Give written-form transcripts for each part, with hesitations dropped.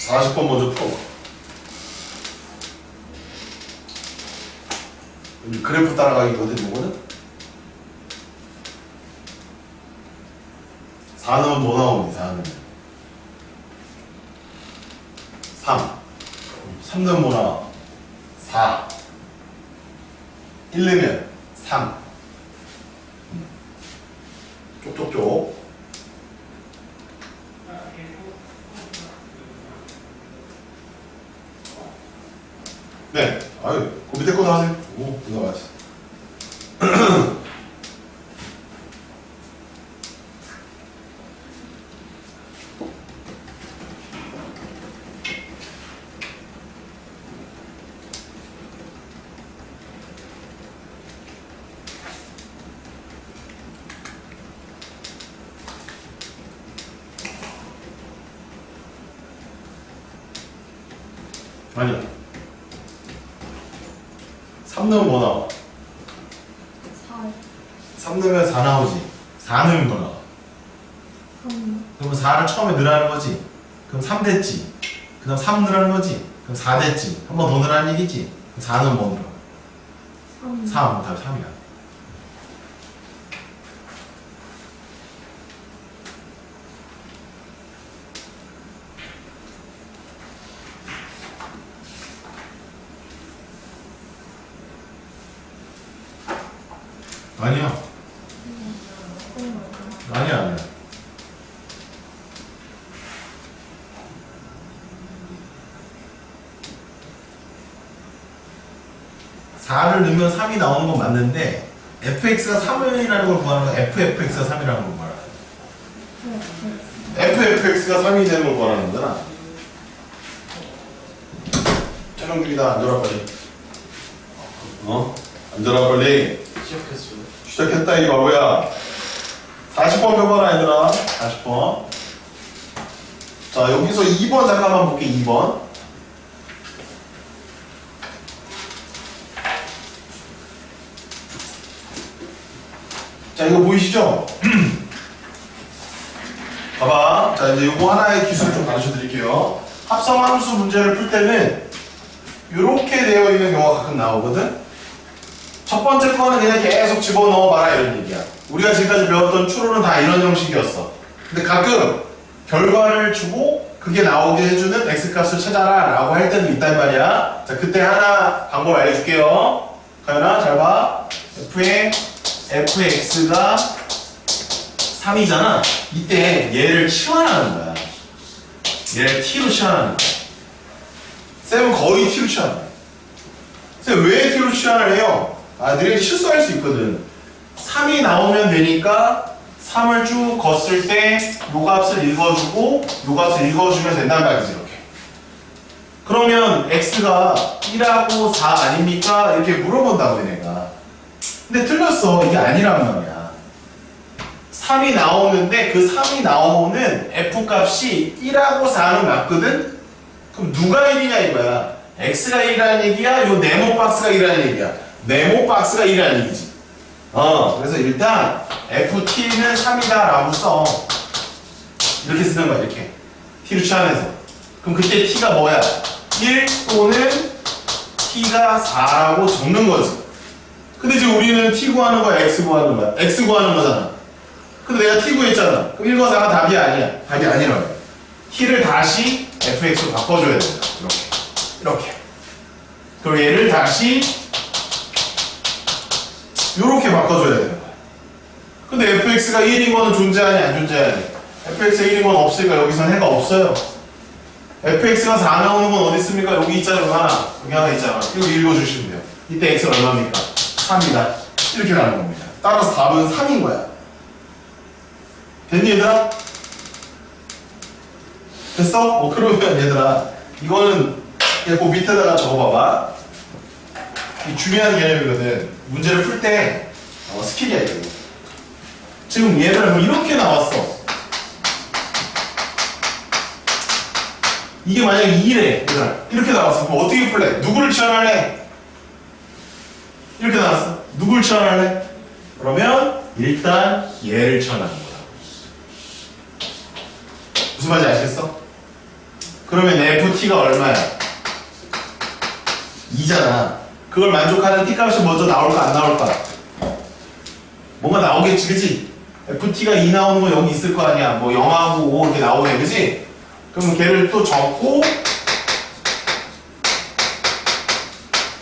40번 먼저 풀어봐. 그래프 따라가기거든, 이거는. 4 넣으면 뭐 나오니, 4는? 3 넣으면 뭐 나와? 4. 1 넣으면 3. 쪽쪽쪽. 네. 아유, 그 밑에 거도 하세요. 오, 이거 맞지. 아니야. 3 넣으면 뭐 나와? 3 넣으면 4 나오지. 4 넣으면 뭐 나와? 그러면 4를 처음에 넣으라는 거지. 그럼 3 됐지. 그 다음 3 넣으라는 거지. 그럼 4 됐지. 한 번 더 넣으라는 얘기지. 그럼 4 넣으면 뭐 넣어? 3. 답이 3이야. 아니야. 아니야. 4를 넣으면 3이 나오는 건 맞는데 fx가 3이라는 걸 구하는 건 ffx가 3이라는 걸 구하는 거야. ffx가 3이 되는 걸 구하는 거잖아. 촬영중이다. 앉아라 빨리. 앉아라 빨리. 시작했어요. 시작했다 이 바보야. 40번 펴봐라 얘들아. 40번. 자 여기서 2번 잠깐만 볼게. 2번. 자 이거 보이시죠? 봐봐. 자 이제 요거 하나의 기술을 좀 가르쳐 드릴게요. 합성함수 문제를 풀 때는 요렇게 되어 있는 경우가 가끔 나오거든. 첫 번째 거는 그냥 계속 집어넣어봐라 이런 얘기야. 우리가 지금까지 배웠던 추론은 다 이런 형식이었어. 근데 가끔 결과를 주고 그게 나오게 해주는 x값을 찾아라 라고 할 때도 있단 말이야. 자 그때 하나 방법 알려줄게요. 가연아 잘 봐. fx가 3이잖아. 이때 얘를 치환하는 거야. 얘를 t로 치환하는 거야. 쌤은 거의 t로 치환해. 쌤 왜 t로 치환을 해요? 아들이 실수할 수 있거든. 3이 나오면 되니까 3을 쭉 걷을 때 요 값을 읽어주고 요 값을 읽어주면 된단 말이지. 이렇게. 그러면 x가 1하고 4 아닙니까? 이렇게 물어본다고 얘네가. 근데 틀렸어. 이게 아니란 말이야. 3이 나오는데 그 3이 나오는 f값이 1하고 4는 맞거든? 그럼 누가 1이냐 이거야. x가 1이라는 얘기야? 요 네모 박스가 1이라는 얘기야. 네모 박스가 1이라는 얘기지. 그래서 일단 ft는 3이다 라고 써. 이렇게 쓰는 거야. 이렇게 t로 치환해서. 그럼 그때 t가 뭐야? 1 또는 t가 4라고 적는 거지. 근데 지금 우리는 t 구하는 거야? x 구하는 거야? x 구하는 거잖아. 근데 내가 t 구했잖아. 그럼 1과 4가 답이 아니야. 답이 아니라고. t를 다시 fx로 바꿔줘야 된다. 이렇게. 그리고 얘를 다시 요렇게 바꿔줘야 되는 거야. 근데 fx가 1인 거는 존재하니 안 존재하니? fx가 1인 건 없으니까 여기서는 해가 없어요. fx가 4 나오는 건 어디 있습니까? 여기 있잖아. 여기 하나 있잖아. 이거 읽어주시면 돼요. 이때 x가 얼마입니까? 3이다. 이렇게 나오는 겁니다. 따라서 답은 3인 거야. 됐니 얘들아? 됐어? 그러면 얘들아 이거는 그냥 그 밑에다가 적어봐봐. 이 중요한 개념이거든. 문제를 풀 때 스킬이야 이거. 지금 얘를 뭐 이렇게 나왔어. 이게 만약에 2래 얘들아. 이렇게 나왔어. 그럼 어떻게 풀래? 누구를 치환할래? 이렇게 나왔어. 누구를 치환할래? 그러면 일단 얘를 치환하는 거야. 무슨 말인지 아시겠어? 그러면 ft가 얼마야? 2잖아. 그걸 만족하는 t값이 먼저 나올까 안 나올까? 뭔가 나오겠지, 그치? ft가 2 나오는 거 여기 있을 거 아니야. 뭐 0하고 5 이렇게 나오네, 그치? 그럼 걔를 또 적고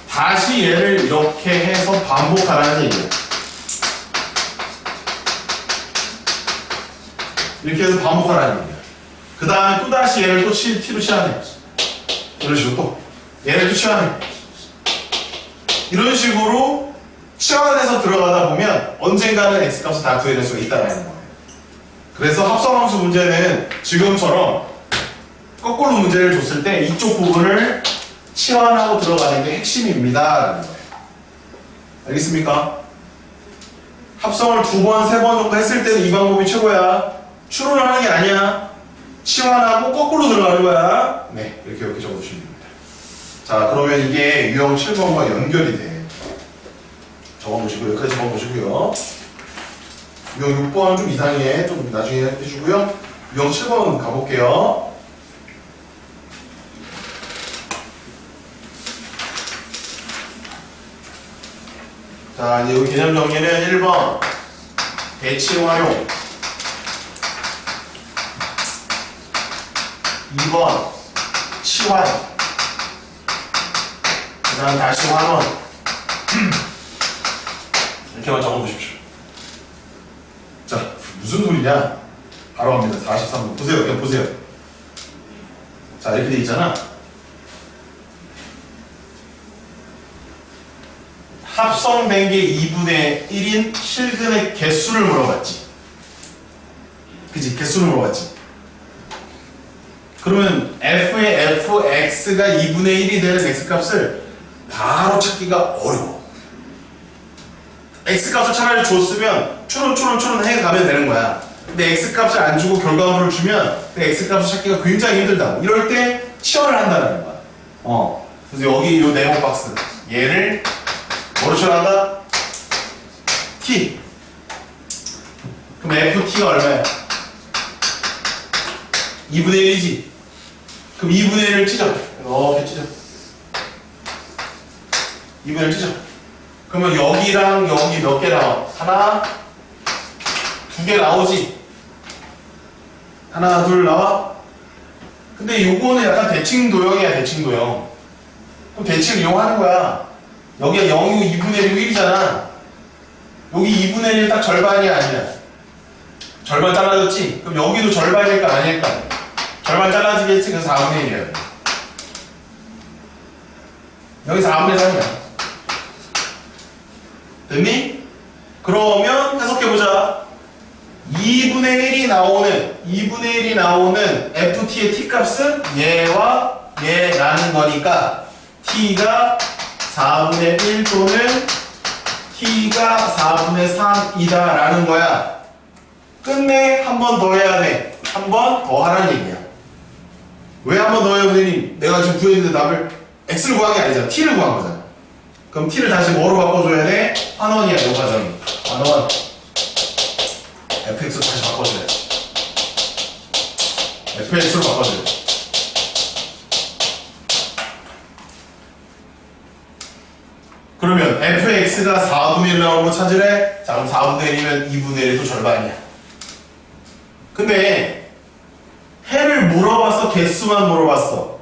다시 얘를 이렇게 해서 반복하라는 얘기야. 이렇게 해서 반복하라는 얘기야. 그 다음에 또 다시 얘를 또 t로 치환해. 이런 식으로 또 얘를 또 치환해. 이런 식으로 치환해서 들어가다 보면 언젠가는 x값을 다 구해낼 수가 있다는 거예요. 그래서 합성함수 문제는 지금처럼 거꾸로 문제를 줬을 때 이쪽 부분을 치환하고 들어가는 게 핵심입니다. 알겠습니까? 합성을 2번, 3번 정도 했을 때는 이 방법이 최고야. 추론을 하는 게 아니야. 치환하고 거꾸로 들어가는 거야. 네, 이렇게 적어주시면 됩니다. 자, 그러면 이게 유형 7번과 연결이 돼. 적어보시고요. 여기까지 적어보시고요. 유형 6번 좀 이상해. 좀 나중에 해주고요. 유형 7번 가볼게요. 자, 이제 여기 개념 정리는 1번 대칭 활용, 2번 치환, 그 다음 다시 환원. 이렇게만 적어보십시오. 자, 무슨 소리냐? 바로 갑니다. 43번 보세요. 그냥 보세요. 자, 이렇게 돼 있잖아. 합성된 게 2분의 1인 실근의 개수를 물어봤지. 그치? 개수를 물어봤지. 그러면 f의 fx가 2분의 1이 되는 x값을 바로 찾기가 어려워. x값을 차라리 줬으면 추론 해가면 되는 거야. 근데 x값을 안 주고 결과물을 주면 그 x값을 찾기가 굉장히 힘들다고. 이럴 때 치환을 한다는 거야. 그래서 여기 이 네모 박스 얘를 뭐로 치환한다? t. 그럼 ft가 얼마야? 2분의 1이지. 그럼 2분의 1을 찢어. 이렇게 찢어. 2분의 1 찢어. 그러면 여기랑 여기 몇 개 나와? 하나, 2개 나오지? 하나, 둘 나와? 근데 요거는 약간 대칭 도형이야, 대칭 도형. 그럼 대칭을 이용하는 거야. 여기가 0이고 2분의 1이고 1이잖아. 여기 2분의 1 딱 절반이야, 아니야? 절반 잘라졌지? 그럼 여기도 절반일까, 아닐까? 절반 잘라지겠지? 그래서 4분의 1이야. 여기 4분의 3이야. 됐니? 그러면 해석해보자. 2분의 1이 나오는 ft의 t값은 얘와 얘라는 거니까 t가 4분의 1 또는 t가 4분의 3이다 라는 거야. 끝내 한 번 더 해야 돼. 한 번 더 하라는 얘기야. 왜 한 번 더 해요, 선생님? 내가 지금 구했는데 답을 x를 구한 게 아니잖아. t를 구한 거잖아. 그럼 t를 다시 뭐로 바꿔줘야 돼? 환원이야, 요 과정이. 환원. fx로 다시 바꿔줘야 돼. fx로 바꿔줘야 돼. 그러면 fx가 4분의 1 나오는 거 찾으래? 자, 그럼 4분의 1이면 2분의 1도 절반이야. 근데 해를 물어봤어? 개수만 물어봤어?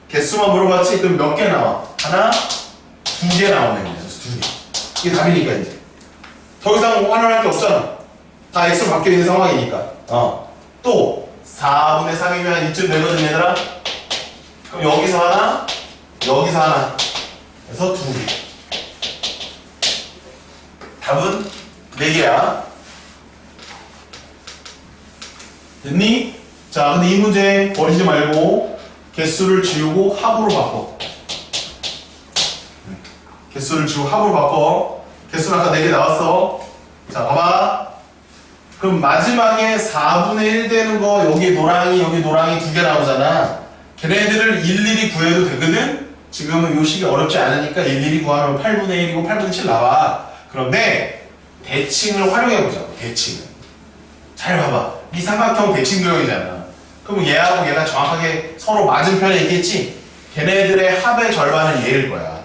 개수만 물어봤지? 그럼 몇 개 나와? 하나, 2개 나오네. 2개. 이게 답이니까 이제. 더 이상 환원할 게 없잖아. 다 x로 바뀌어있는 상황이니까. 또 4분의 3이면 이쯤 되거든, 얘들아? 그럼 여기서 하나, 여기서 하나. 그래서 2개. 답은 4개야. 됐니? 자, 근데 이 문제 버리지 말고 개수를 지우고 합으로 바꿔. 개수를 지우고 합으로 바꿔. 개수는 아까 4개 나왔어. 자, 봐봐. 그럼 마지막에 4분의 1 되는 거 여기 노랑이 2개 나오잖아. 걔네들을 일일이 구해도 되거든? 지금은 요 식이 어렵지 않으니까 일일이 구하면 8분의 1이고 8분의 7 나와. 그런데 대칭을 활용해보자고. 대칭을 잘 봐봐. 이 삼각형 대칭 도형이잖아. 그럼 얘하고 얘가 정확하게 서로 맞은편에 있겠지? 걔네들의 합의 절반은 얘일 거야.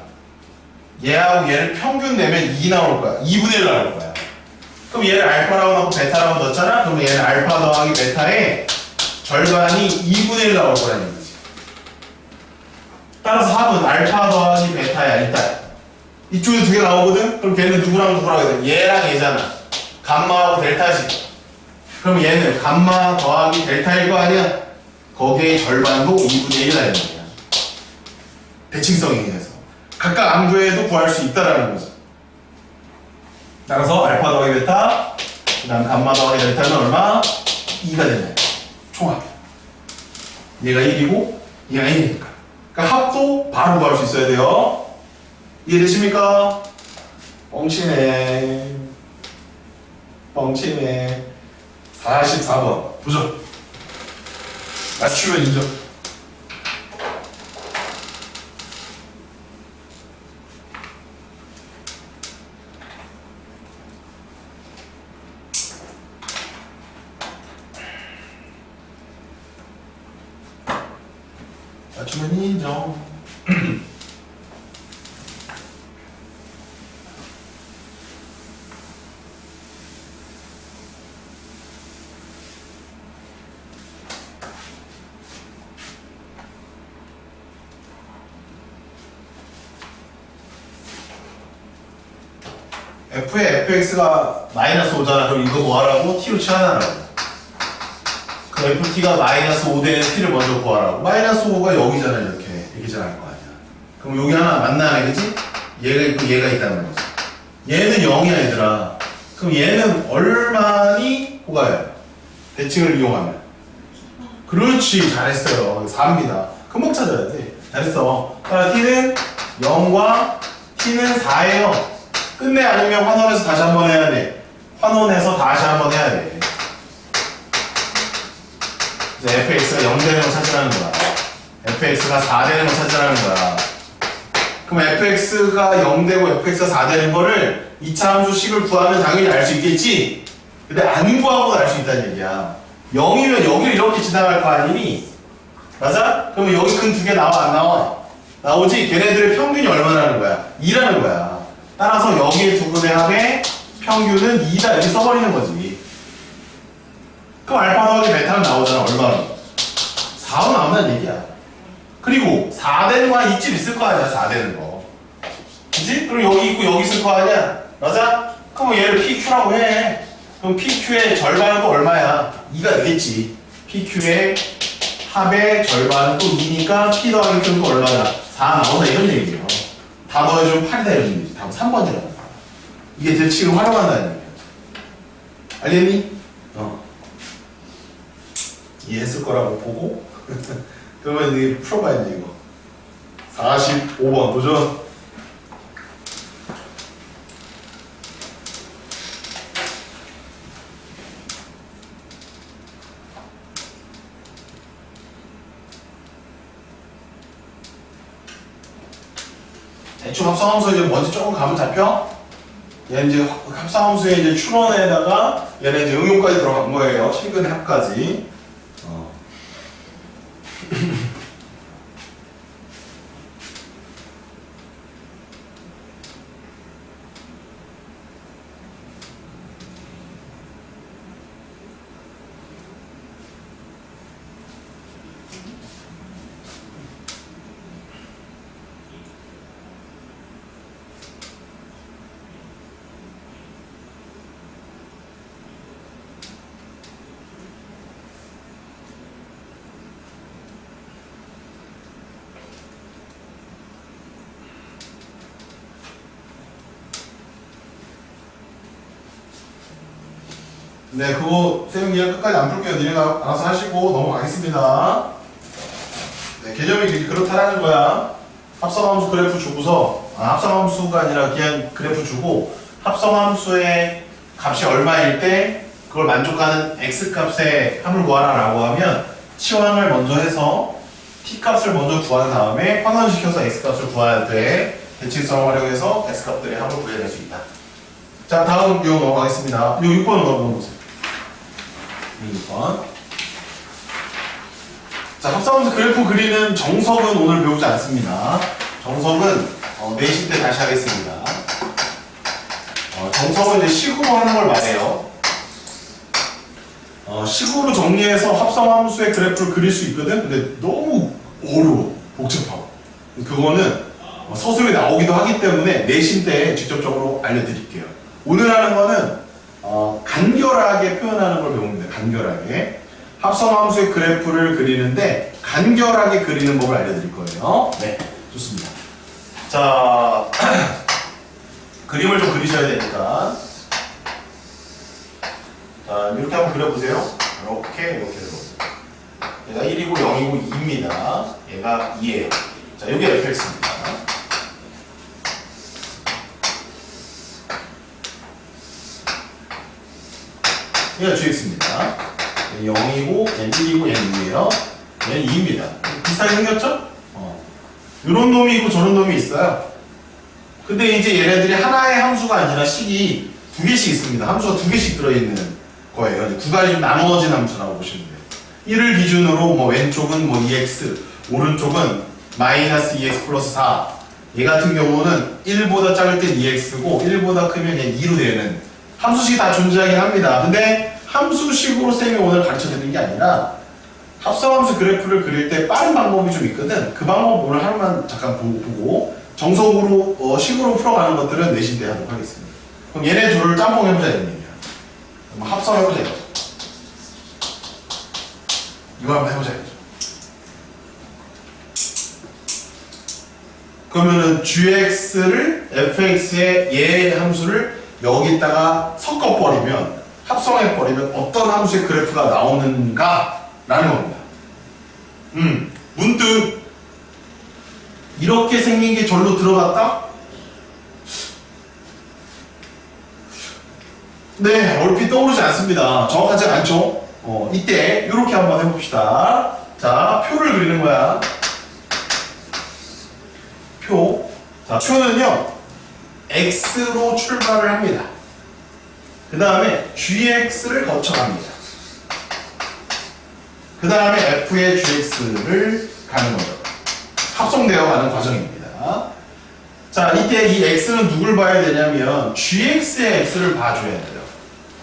얘하고 얘를 평균 내면 2 나올 거야. 2분의 1 나올 거야. 그럼 얘를 알파라고 넣고 베타라고 넣었잖아? 그럼 얘는 알파 더하기 베타의 절반이 2분의 1 나올 거라는 거지. 따라서 합은 알파 더하기 베타야, 일단. 이쪽에 두 개 나오거든? 그럼 걔는 누구랑 누구라고 해야 돼? 얘랑 얘잖아. 감마하고 델타지. 그럼 얘는 감마 더하기 델타일 거 아니야? 거기에 절반도 2분의 1 나야 되는 거야. 대칭성에 의해서. 각각 암구에도 구할 수 있다라는 거지. 따라서 알파 더하기 베타, 그 다음 감마 더하기 델타는 얼마? 2가 되네. 총합. 얘가 1이고 얘가 1이니까. 그러니까 합도 바로 구할 수 있어야 돼요. 이해되십니까? 뻥치네. 뻥치네. 44번. 보죠. 맞추면 인정. 맞추면 인정. f의 fx가 마이너스 5잖아. 그럼 이거 구하라고? t로 치환하라고. 그 ft가 마이너스 5 되는 t를 먼저 구하라고. 마이너스 5가 여기잖아. 이렇게 전할 거 아니야. 그럼 여기 하나 만나네, 그치? 얘가 있고 얘가 있다는 거지. 얘는 0이야, 얘들아. 그럼 얘는 얼마니? 호가요. 대칭을 이용하면. 그렇지, 잘했어요. 4입니다. 금방 찾아야 돼. 잘했어. 자, t는 0과 t는 4예요. 끝내 아니면 환원해서 다시 한번 해야 돼. 환원해서 다시 한번 해야 돼. 이제 fx가 0 되는 걸 찾으라는 거야. fx가 4 되는 걸 찾으라는 거야. 그럼 fx가 0 되고 fx가 4 되는 거를 2차 함수식을 구하면 당연히 알 수 있겠지? 근데 안 구하고도 알 수 있다는 얘기야. 0이면 여기를 이렇게 지나갈 거 아니니? 맞아? 그러면 여기 근 두 개 나와, 안 나와? 나오지? 걔네들의 평균이 얼마라는 거야? 2라는 거야. 따라서 여기에 두 근의 합의 평균은 2다 이렇게 써버리는 거지. 그럼 알파 더하기 베타는 나오잖아. 얼마로? 4로 나온다는 얘기야. 그리고 4 되는 거 한 이쯤 있을 거 아니야. 4 되는 거. 그치? 그럼 여기 있고 여기 있을 거 아니야. 맞아? 그럼 얘를 PQ라고 해. 그럼 PQ의 절반은 또 얼마야? 2가 되겠지. PQ의 합의 절반은 또 2니까 P 더하기 Q는 또 얼마야? 4 나온다 이런 얘기예요. 다 더해주면 8이다 이런 얘기지. 답은 3번이라고. 이게 대칭을 활용한다는 얘기야. 알겠니? 이해했을 거라고 보고 그러면 이제 풀어봐야지 이거. 45번 도전. 대충 합성함수에 이제 뭔지 조금 감은 잡혀? 얘는 이제 합성함수의 이제 추론에다가 얘는 이제 응용까지 들어간 거예요. 최근의 합까지. 네, 그거 쌤이 그냥 끝까지 안 풀게요. 니네가 알아서 하시고 넘어가겠습니다. 네, 개념이 그렇다라는 거야. 합성함수 그래프 주고서 합성함수가 아니라 그냥 그래프 주고 합성함수의 값이 얼마일 때 그걸 만족하는 x값의 합을 구하라라고 하면 치환을 먼저 해서 t값을 먼저 구한 다음에 환원시켜서 x값을 구해야 돼. 대칭성을 활용해서 x값들의 합을 구해낼 수 있다. 자, 다음 요 넘어가겠습니다. 요 6번 넘어보세요. 6번. 자, 합성함수 그래프 그리는 정석은 오늘 배우지 않습니다. 정석은 내신 때 다시 하겠습니다. 정석은 이제 식으로 하는 걸 말해요. 식으로 정리해서 합성함수의 그래프를 그릴 수 있거든? 근데 너무 어려워. 복잡하고. 그거는 서술에 나오기도 하기 때문에 내신 때 직접적으로 알려드릴게요. 오늘 하는 거는 간결하게 표현하는 걸 배웁니다. 간결하게. 합성함수의 그래프를 그리는데 간결하게 그리는 법을 알려드릴 거예요. 네, 좋습니다. 자, 그림을 좀 그리셔야 되니까. 자, 이렇게 한번 그려보세요. 이렇게 얘가 1이고 0이고 2입니다. 얘가 2예요. 자, 여기 fx입니다. 얘가 gx입니다. 0이고 얘는 1이고 얘는 2예요. 얘는 2입니다. 비슷하게 생겼죠? 이런 놈이 있고 저런 놈이 있어요. 근데 이제 얘네들이 하나의 함수가 아니라 식이 두 개씩 있습니다. 함수가 두 개씩 들어있는 거예요. 두 가지 나누어진 함수라고 보시면 돼요. 1을 기준으로 뭐 왼쪽은 뭐 2x, 오른쪽은 마이너스 2x 플러스 4. 얘 같은 경우는 1보다 작을 땐 2x고 1보다 크면 얘 2로 되는 함수식이 다 존재하긴 합니다. 근데 함수식으로 쌤이 오늘 가르쳐 드리는 게 아니라 합성함수 그래프를 그릴 때 빠른 방법이 좀 있거든. 그 방법 오늘 하나만 잠깐 보고 정석으로 식으로 풀어가는 것들은 내신 때 하도록 하겠습니다. 그럼 얘네 둘을 짬뽕 해보자 이런 얘기야. 그럼 합성해보자 이거죠. 이거 한번 해보자 이거죠. 그러면은 gx를 fx의 얘 함수를 여기다가 섞어버리면 합성해버리면 어떤 함수의 그래프가 나오는가 라는 겁니다. 문득 이렇게 생긴 게 절로 들어갔다? 네, 얼핏 떠오르지 않습니다. 정확하지 않죠? 이때 이렇게 한번 해봅시다. 자, 표를 그리는 거야. 표. 자, 표는요, x로 출발을 합니다. 그 다음에 gx를 거쳐갑니다. 그 다음에 f의 gx를 가는 거죠. 합성되어 가는 과정입니다. 자, 이때 이 x는 누굴 봐야 되냐면 gx의 x를 봐줘야 돼요.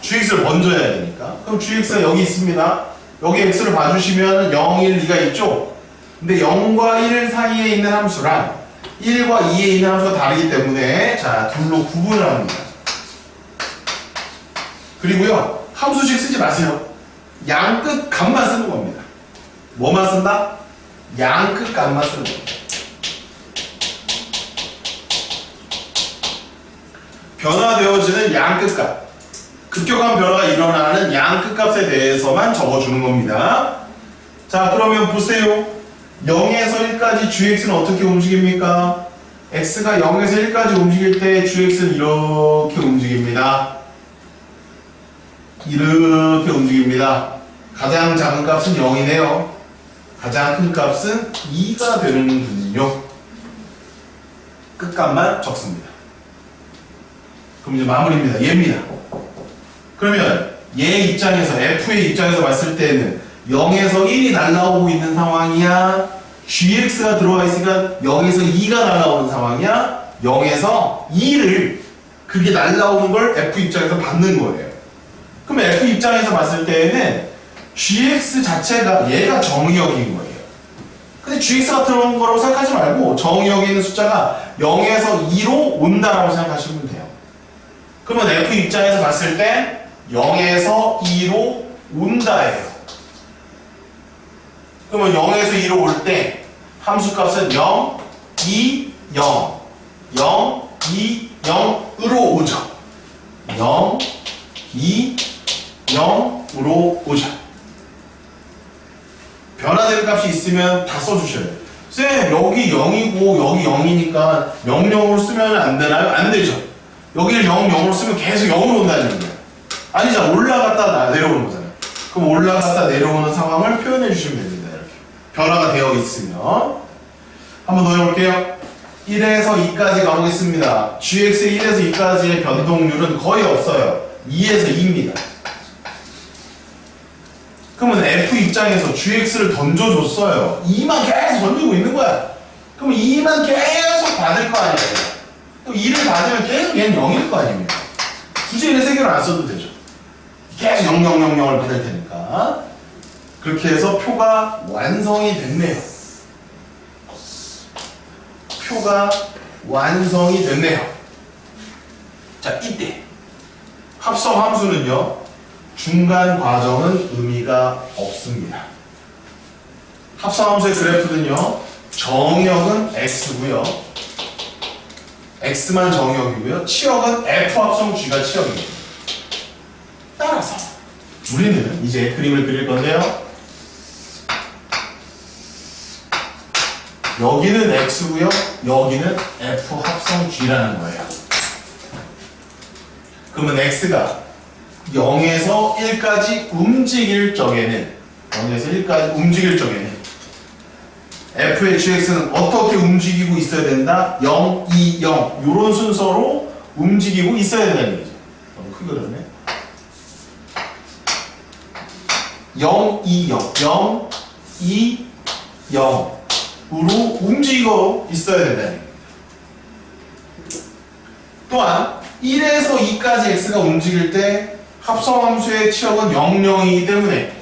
gx를 먼저 해야 되니까. 그럼 gx가 여기 있습니다. 여기 x를 봐주시면 0, 1, 2가 있죠? 근데 0과 1 사이에 있는 함수랑 1과 2에 있는 함수가 다르기 때문에 자, 둘로 구분을 합니다. 그리고요, 함수식 쓰지 마세요. 양끝 값만 쓰는 겁니다. 뭐만 쓴다? 양끝 값만 쓰는 겁니다. 변화되어지는 양끝 값. 급격한 변화가 일어나는 양끝 값에 대해서만 적어주는 겁니다. 자, 그러면 보세요. 0에서 1까지 gx는 어떻게 움직입니까? x가 0에서 1까지 움직일 때 gx는 이렇게 움직입니다. 이렇게 움직입니다. 가장 작은 값은 0이네요. 가장 큰 값은 2가 되는군요. 끝값만 적습니다. 그럼 이제 마무리입니다. 얘입니다. 그러면 얘 입장에서, f의 입장에서 봤을 때는 0에서 1이 날라오고 있는 상황이야? gx가 들어와 있으니까 0에서 2가 날라오는 상황이야? 0에서 2를 그게 날라오는 걸 f 입장에서 받는 거예요. 그럼 f 입장에서 봤을 때는 gx 자체가 얘가 정의역인 거예요. 근데 gx가 들어오는 거라고 생각하지 말고 정의역에 있는 숫자가 0에서 2로 온다라고 생각하시면 돼요. 그러면 f 입장에서 봤을 때 0에서 2로 온다예요. 그러면 0에서 2로 올 때 함수값은 0, 2, 0, 0, 2, 0으로 오죠. 0, 2, 0으로 오죠. 변화되는 값이 있으면 다 써주셔야 돼요. 쌤, 여기 0이고 여기 0이니까 0, 0으로 쓰면 안 되나요? 안 되죠. 여기를 0, 0으로 쓰면 계속 0으로 온다는 얘기예요. 아니죠. 올라갔다 내려오는 거잖아요. 그럼 올라갔다 내려오는 상황을 표현해 주시면 됩니다. 이렇게. 변화가 되어 있으면. 한번 더 해볼게요. 1에서 2까지 가보겠습니다. gx의 1에서 2까지의 변동률은 거의 없어요. 2에서 2입니다. 그러면 F 입장에서 GX를 던져줬어요. 2만 계속 던지고 있는 거야. 그럼 2만 계속 받을 거 아니에요. 그럼 2를 받으면 계속 얘는 0일 거 아닙니까? 굳이 얘는 3개를 안 써도 되죠. 계속 0, 0, 0, 0을 받을 테니까. 그렇게 해서 표가 완성이 됐네요. 표가 완성이 됐네요. 자, 이때 합성 함수는요, 중간 과정은 의미가 없습니다. 합성 함수의 그래프는요, 정역은 x고요, x만 정역이고요, 치역은 f 합성 g가 치역입니다. 따라서 우리는 이제 그림을 그릴 건데요, 여기는 x고요, 여기는 f 합성 g라는 거예요. 그러면 x가 0에서 1까지 움직일 적에는, 0에서 1까지 움직일 적에는 f의 gx는 어떻게 움직이고 있어야 된다? 0, 2, 0 이런 순서로 움직이고 있어야 된다는 얘기죠. 너무 크게 그렸네. 0, 2, 0, 0, 2, 0 으로 움직이고 있어야 된다는 얘기죠. 또한 1에서 2까지 x가 움직일 때 합성함수의 치역은 0, 0이기 때문에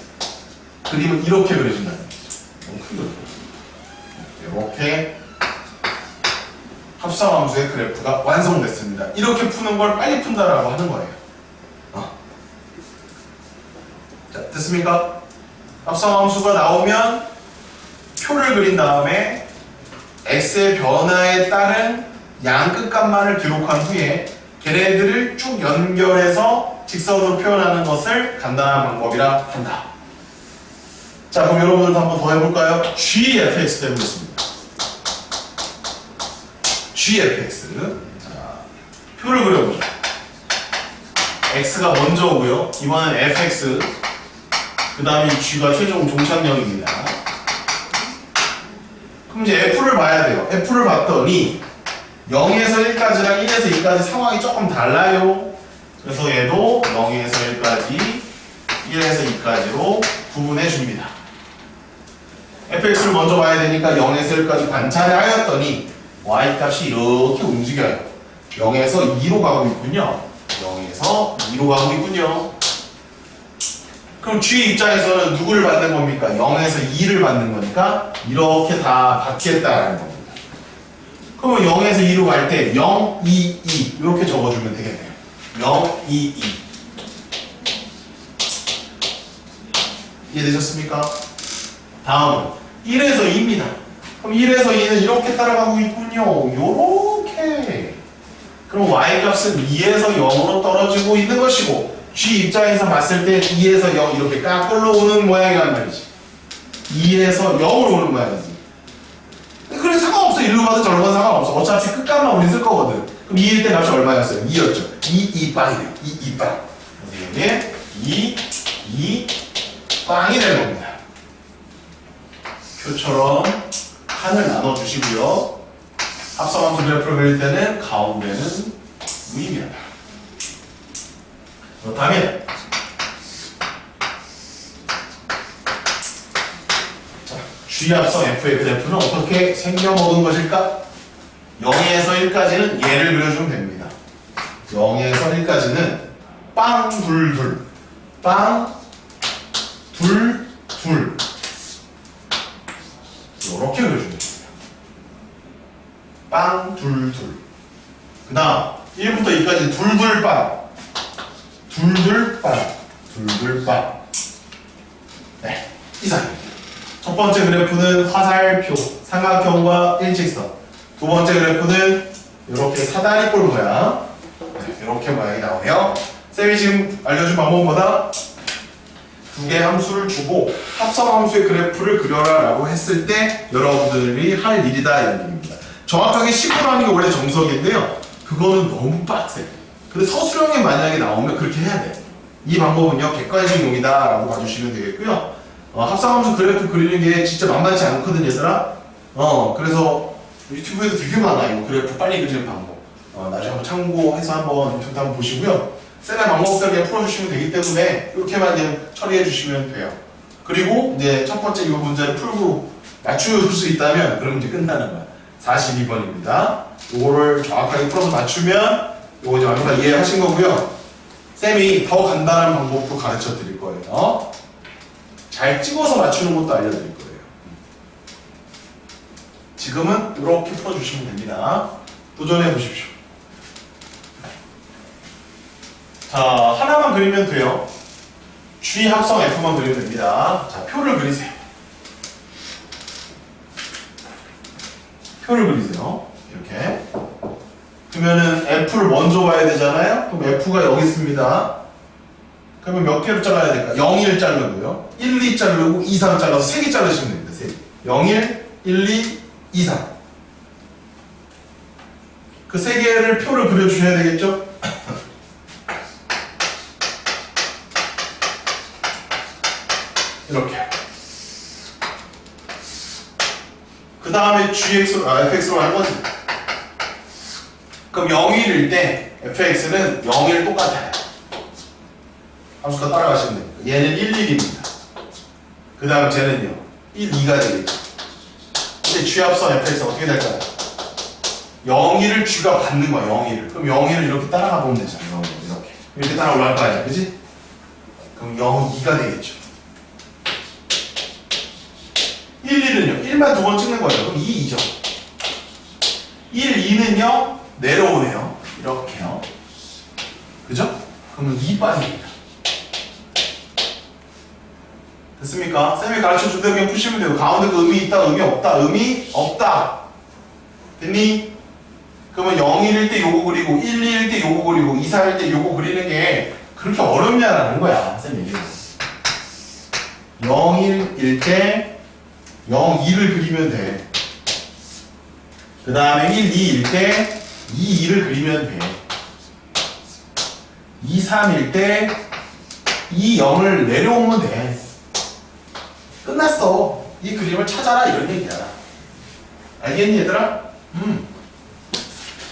그림은 이렇게 그려진다는 얘기죠. 너무 크게 그려요. 이렇게 합성함수의 그래프가 완성됐습니다. 이렇게 푸는 걸 빨리 푼다라고 하는 거예요. 자, 됐습니까? 합성함수가 나오면 표를 그린 다음에 x의 변화에 따른 양 끝값만을 기록한 후에 걔네들을 쭉 연결해서 직선으로 표현하는 것을 간단한 방법이라 한다. 자, 그럼 여러분들도 한번 더 해볼까요? gfx 해보겠습니다. gfx. 자, 표를 그려보죠. x가 먼저 오고요. 이번엔 fx. 그 다음에 g가 최종 종착역입니다. 그럼 이제 f를 봐야 돼요. f를 봤더니 0에서 1까지랑 1에서 2까지 상황이 조금 달라요. 그래서 얘도 0에서 1까지, 1에서 2까지로 구분해 줍니다. fx를 먼저 봐야 되니까 0에서 1까지 관찰을 하였더니 y값이 이렇게 움직여요. 0에서 2로 가고 있군요. 0에서 2로 가고 있군요. 그럼 g 입장에서는 누구를 받는 겁니까? 0에서 2를 받는 거니까 이렇게 다 받겠다라는 겁니다. 그러면 0에서 2로 갈 때 0, 2, 2 이렇게 적어주면 되겠네요. 0, 2, 2 이해되셨습니까? 다음은 1에서 2입니다. 그럼 1에서 2는 이렇게 따라가고 있군요. 요렇게. 그럼 y값은 2에서 0으로 떨어지고 있는 것이고 g 입장에서 봤을 때 2에서 0 이렇게 까꿀로 오는 모양이란 말이지. 2에서 0으로 오는 모양이지. 그래 상관없어. 1로 가도 저로 가도 상관없어. 어차피 끝값만 우리 쓸 거거든. 그럼 2일 때 값이 얼마였어요? 2였죠. 2, 2빵이래요. 2, 2빵. 선생님의 2, 2 빵이 되는 겁니다. 표처럼 칸을 나눠주시고요. 합성함수 그래프를 그릴 때는 가운데는 무의미하다. 그렇다면 자, G 합성 F의 그래프는 어떻게 생겨먹은 것일까? 0에서 1까지는 얘를 그려주면 됩니다. 0에서 1까지는 빵, 둘, 둘 빵, 둘, 둘 이렇게 그려주면 됩니다. 빵, 둘, 둘. 그 다음 1부터 2까지 둘, 둘, 빵 둘둘빵, 둘둘빵. 네, 이상입니다. 첫 번째 그래프는 화살표, 삼각형과 일직선. 두 번째 그래프는 이렇게 사다리꼴 모양. 네, 이렇게 모양이 나오네요. 쌤이 지금 알려준 방법보다 두 개의 함수를 주고 합성함수의 그래프를 그려라 라고 했을 때 여러분들이 할 일이다 이런 얘기입니다. 정확하게 10으로 하는 게 원래 정석인데요. 그거는 너무 빡세. 근데 서술형에 만약에 나오면 그렇게 해야 돼. 이 방법은요 객관식용이다 라고 봐주시면 되겠고요. 합성함수 그래프 그리는 게 진짜 만만치 않거든 얘들아. 그래서 유튜브에도 되게 많아 이거 그래프 빨리 그리는 방법. 나중에 한번 참고해서 한번 유튜브 한번 보시고요. 쌤의 방법대로 그냥 풀어주시면 되기 때문에 이렇게만 그냥 처리해 주시면 돼요. 그리고 이제 첫 번째 이 문제를 풀고 맞출 수 있다면 그럼 이제 끝나는 거야. 42번입니다. 요거를 정확하게 풀어서 맞추면 요거 이제 완벽하게 이해하신 거고요. 쌤이 더 간단한 방법도 가르쳐 드릴 거예요. 잘 찍어서 맞추는 것도 알려드릴 거예요. 지금은 이렇게 풀어주시면 됩니다. 도전해 보십시오. 자, 하나만 그리면 돼요. G 합성 F만 그리면 됩니다. 자, 표를 그리세요. 표를 그리세요. 이렇게. 그러면은 F를 먼저 봐야 되잖아요. 그럼 F가 여기 있습니다. 그러면 몇 개로 잘라야 될까? 0, 1 자르고요. 1, 2 자르고 2, 3 잘라서 3개 자르시면 됩니다. 3개. 0, 1, 1, 2, 2, 3. 그 3개를 표를 그려주셔야 되겠죠? 이렇게. 그 다음에 fx로 할 거지. 그럼 0, 1일 때 fx는 0, 1 똑같아요. 함수가 따라가시면 됩니다. 얘는 1, 1입니다. 그 다음 쟤는요 1, 2가 되겠죠. 근데 g 합성 fx가 어떻게 될까요? 0, 1을 g가 받는 거야. 0, 1을. 그럼 0, 1을 이렇게 따라가 보면 되잖아. 0, 1 이렇게 따라 올라갈 거 아니야. 그지? 그럼 0, 2가 되겠죠. 1, 1은요 1만 두 번 찍는 거예요. 그럼 2, 2죠. 1, 2는요 내려오네요. 이렇게요. 그죠? 그러면 2 빠집니다. 됐습니까? 쌤이 가르쳐준 대로 그냥 푸시면 되고 가운데 그 의미 있다, 의미 없다, 의미 없다. 됐니? 그러면 0, 1일 때 요거 그리고 1, 2일 때 요거 그리고 2, 4일 때 요거 그리는 게 그렇게 어렵냐라는 거야. 쌤 얘기는. 0, 1일 때 0, 2를 그리면 돼. 그 다음에 1, 2일 때 2, 2를 그리면 돼. 2, 3일 때 2, 0을 내려오면 돼. 끝났어. 이 그림을 찾아라 이런 얘기야. 알겠니 얘들아?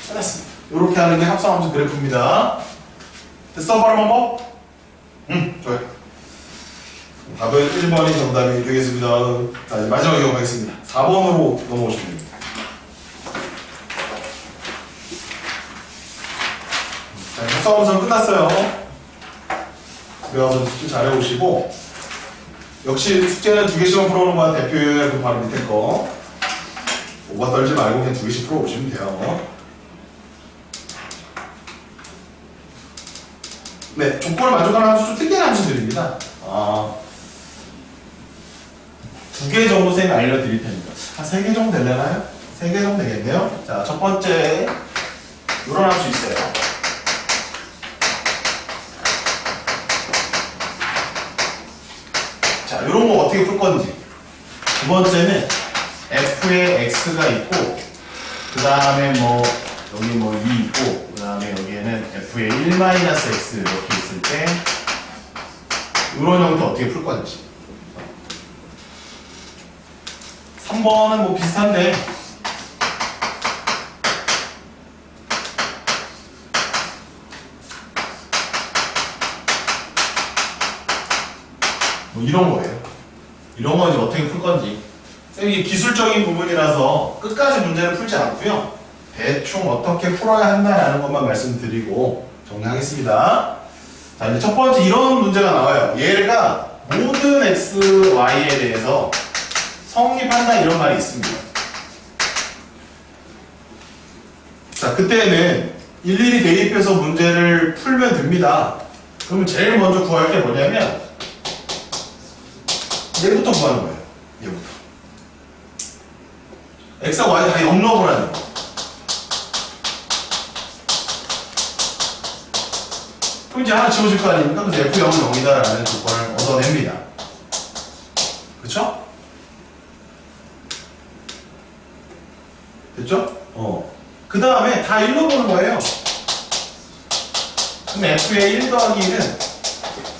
끝났습니다. 이렇게 하는 게 합성함수 그래프입니다. 됐어? 바로 방법? 좋아요. 답은 1번이 정답이 되겠습니다. 자, 이제 마지막 이어가겠습니다. 4번으로 넘어오시면 됩니다. 자, 합성함수는 끝났어요. 집에 와서 숙제 잘해오시고 역시 숙제는 2개씩만 풀어오는 거야. 대표에 그 바로 밑에 거 오바 떨지 말고 그냥 2개씩 풀어오시면 돼요. 네, 조건을 만족하는 함수 좀 특이한 함수들입니다. 2개 정도 쌤이 알려드릴 테니까 한 3개 정도 되려나요? 3개 정도 되겠네요. 자, 첫 번째 이런 함수 있어요. 자, 이런 거 어떻게 풀 건지. 두 번째는 f에 x가 있고 그 다음에 뭐 여기 뭐 2 있고 그 다음에 여기에는 f에 1-x 이렇게 있을 때 이런 형태 어떻게 풀 건지. 3번은 뭐 비슷한데 뭐 이런 거예요. 이런 거 이제 어떻게 풀 건지. 쌤이 기술적인 부분이라서 끝까지 문제를 풀지 않고요. 대충 어떻게 풀어야 한다라는 것만 말씀드리고 정리하겠습니다. 자, 이제 첫 번째 이런 문제가 나와요. 얘가 모든 x, y에 대해서 성립한다 이런 말이 있습니다. 자, 그때는 일일이 대입해서 문제를 풀면 됩니다. 그러면 제일 먼저 구할 게 뭐냐면 얘부터 구하는 거예요. 얘부터. x와 y 다 영접을 하는 거. 그럼 이제 하나 지워질 거 아닙니까? 그래서 f0은 0이다라는 조건을 얻어냅니다. 그쵸? 됐죠? 그 다음에 다 읽어보는 거예요. 그럼 f의 1 더하기 1은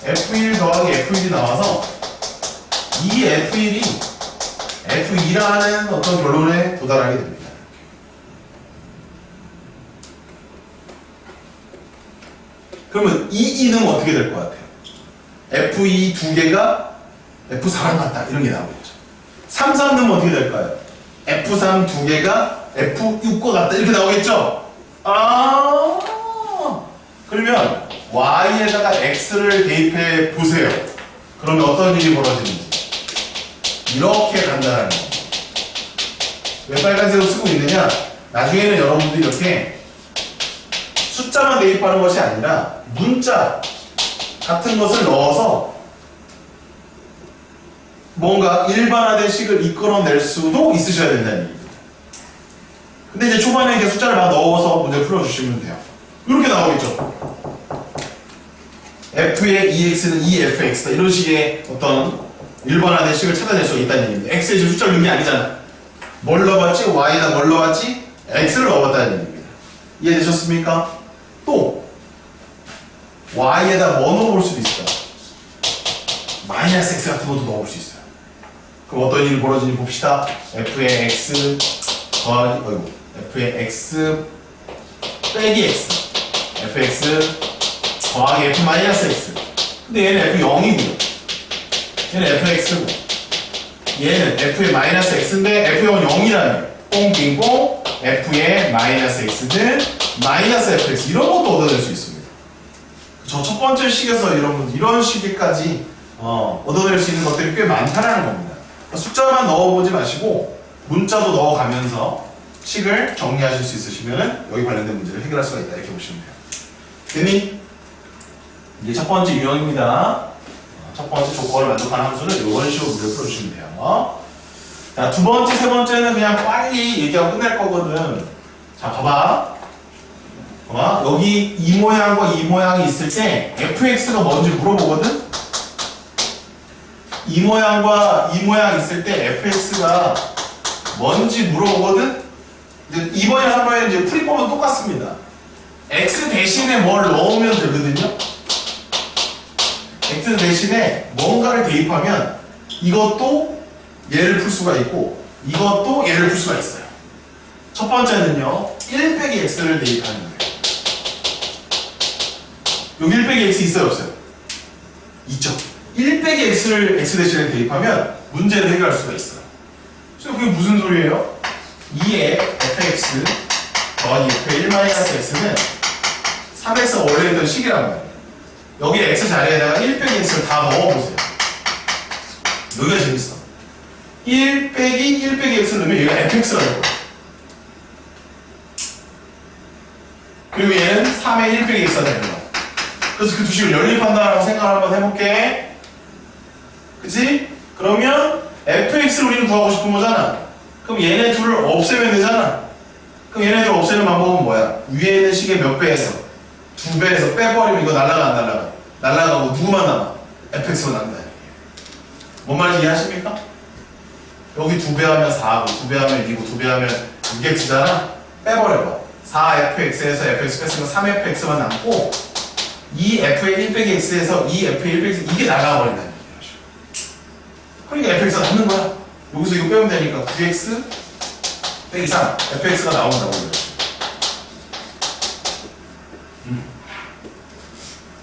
f1 더하기 f1이 나와서 이 f1이 f2라는 어떤 결론에 도달하게 됩니다. 그러면 이 2는 어떻게 될 것 같아요? f2 두 개가 F4랑 같다 이런 게 나오겠죠. 3, 3 넣으면 어떻게 될까요? F3 두 개가 F6과 같다 이렇게 나오겠죠? 그러면 Y에다가 X를 대입해 보세요. 그러면 어떤 일이 벌어지는지 이렇게 간다는 거. 왜 빨간색으로 쓰고 있느냐? 나중에는 여러분들이 이렇게 숫자만 대입하는 것이 아니라 문자 같은 것을 넣어서 뭔가 일반화된 식을 이끌어낼 수도 있으셔야 된다는 얘기예요. 근데 이제 초반에 이렇게 숫자를 막 넣어서 문제 풀어주시면 돼요. 이렇게 나오겠죠. F의 EX는 EFX다. 이런 식의 어떤 일반화된 식을 찾아낼 수 있다는 얘기입니다. X에 지금 숫자를 넣은 게 아니잖아. 뭘 넣어봤지? Y에다 뭘 넣어봤지? X를 넣어봤다는 얘기입니다. 이해되셨습니까? 또 Y에다 뭐 넣어볼 수도 있을까? 마이너스 X 같은 것도 넣어볼 수 있어요. 그럼 어떤 일이 벌어지는지 봅시다. F의 X 더하기 F의 X 빼기 X Fx 더하기 F 마이너스 X. 근데 얘는 F0이고요. 얘는 Fx고 얘는 F의 마이너스 X인데 F0은 0이라는 뽕빙뽕 F의 마이너스 X는 마이너스 Fx 이런 것도 얻어낼 수 있습니다. 저 첫 번째 식에서 이런 식까지 얻어낼 수 있는 것들이 꽤 많다라는 겁니다. 숫자만 넣어보지 마시고 문자도 넣어가면서 식을 정리하실 수 있으시면 여기 관련된 문제를 해결할 수가 있다 이렇게 보시면 돼요. 됐니? 이게 첫 번째 유형입니다. 첫 번째 조건을 만족하는 함수는 이런 식으로 문제를 풀어주시면 돼요. 자, 두 번째, 세 번째는 그냥 빨리 얘기하고 끝낼 거거든. 자, 봐봐. 여기 이 모양과 이 모양이 있을 때 fx가 뭔지 물어보거든? 이 모양과 이 모양 있을 때 fx가 뭔지 물어보거든? 이제 2번이랑 3번에 이제 풀이법은 똑같습니다. x 대신에 뭘 넣으면 되거든요? x 대신에 뭔가를 대입하면 이것도 얘를 풀 수가 있고 이것도 얘를 풀 수가 있어요. 첫 번째는요 1 빼기 x를 대입하는 거예요. 여기 1 빼기 x 있어요 없어요? 있죠. 1 빼기 x를 x 대신에 대입하면 문제를 해결할 수가 있어요. 그래서 그게 무슨 소리예요? 2의 fx 더하기 f의 1-x는 3x가 원래 있던 식이란 말이에요. 여기 x 자리에다가 1 빼기 x를 다 넣어보세요. 여기가 재밌어. 1 빼기 x를 넣으면 얘가 fx가 될 거야. 그리고 얘는 3의 1 빼기 x가 되는 거야. 그래서 그 두 식을 연립한다라고 생각을 한번 해볼게. 그치? 그러면 fx를 우리는 구하고 싶은 거잖아. 그럼 얘네 둘을 없애면 되잖아. 그럼 얘네들 없애는 방법은 뭐야? 위에 있는 식의 몇 배에서? 2배에서 빼버리면 이거 날라가 안 날라가? 날라가고 누구만 남아? fx가 남는다. 뭔 말인지 이해하십니까? 여기 2배 하면 4고 2배 하면 2고 2배 하면 6x잖아? 빼버려봐. 4fx에서 fx 뺐으면 3fx만 남고 2f의 1 빼기 x에서 2f의 1 빼기 x 이게 나가버린다는 얘기죠. 그러니까 fx가 남는 거야. 여기서 이거 빼면 되니까 9x 빼기 3 fx가 나온다고 그래요.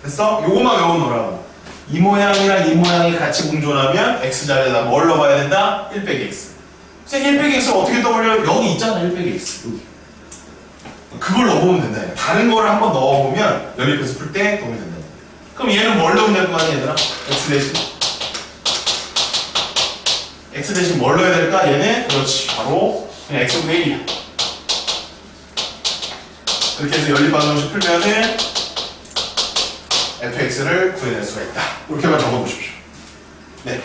됐어? 요거만 외워놓으라고. 이 모양이랑 이 모양이 같이 공존하면 x자리에다 뭘 넣어봐야 된다? 1 빼기 x. 선생님 1 빼기 x를 어떻게 떠올려요? 여기 있잖아 1 빼기 x 여기. 그걸 넣어보면 된다. 다른 거를 한번 넣어보면 연립해서 풀 때 도움이 된다. 그럼 얘는 뭘 넣으면 될 거 아니야 얘들아? x 대신 x 대신 뭘 넣어야 될까? 얘는 그렇지 바로 그냥 x분의 1이야. 이렇게 해서 연립방정식 풀면은 fx를 구해낼 수가 있다. 이렇게만 적어보십시오. 네,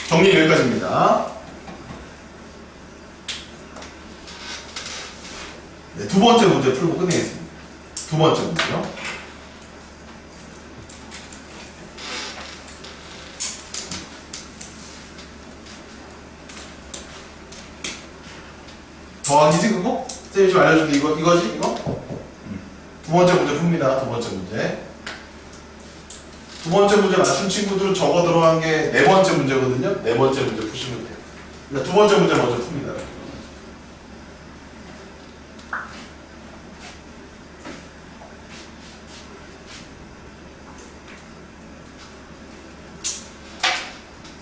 정리 여기까지입니다. 네, 두 번째 문제 풀고 끝내겠습니다. 두 번째 문제요. 더하기지 그거? 쌤이 좀 알려줄게. 이거지? 이거? 두 번째 문제 풉니다. 두 번째 문제. 두 번째 문제 맞춘 친구들은 적어 들어간 게 네 번째 문제거든요. 네 번째 문제 푸시면 돼요. 그러니까 두 번째 문제 먼저 풉니다.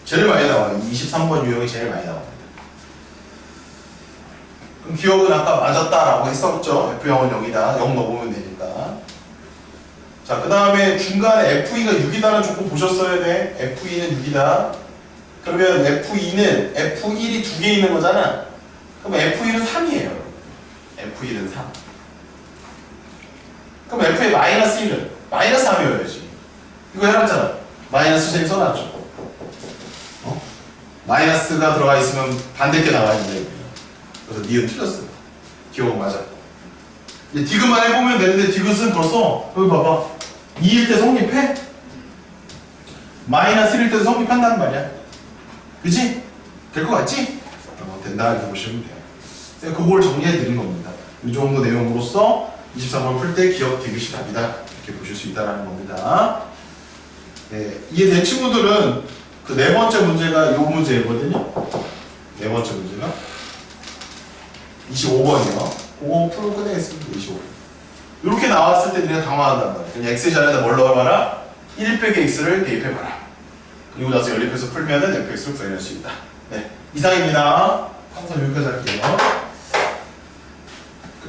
제일 많이 2~3번 유형이 제일 많이 나옵니다. 그럼 기억은 아까 맞았다라고 했었죠. F형은 0이다. 0 넣어보면 되니까. 자, 그 다음에 중간에 F2가 6이다는 조건 보셨어야 돼. F2는 6이다. 그러면 F2는 F1이 2개 있는 거잖아. 그럼 F1은 3이에요. F1은 3. 그럼 F의 마이너스 1은 마이너스 3이어야지. 이거 해놨잖아. 마이너스 셈 써놨죠. 마이너스가 들어가 있으면 반대께 나와야 된다. 그래서 니은 틀렸어. 기억은 맞았고. 이제 디귿만 해보면 되는데 디귿은 벌써 여기 봐봐. 2일 때 성립해? 마이너스 1일 때도 성립한다는 말이야. 그치? 될 것 같지? 된다 이렇게 보시면 돼요. 제가 그걸 정리해 드린 겁니다. 이 정도 내용으로서 23번 풀 때 기억 디귿이 답이다 이렇게 보실 수 있다는 겁니다. 네, 이해된 친구들은 그 네 번째 문제가 이 문제거든요. 네 번째 문제가 25번이요. 그거 풀고 끝내겠습니다. 25번. 이렇게 나왔을 때 우리가 당황한단 말이야. 그냥 x 자리에다 뭘 넣어봐라? 1 빼기 x를 대입해봐라. 그리고 나서 연립해서 풀면은 fx를 구해낼 수 있다. 네, 이상입니다. 항상 여기까지 할게요.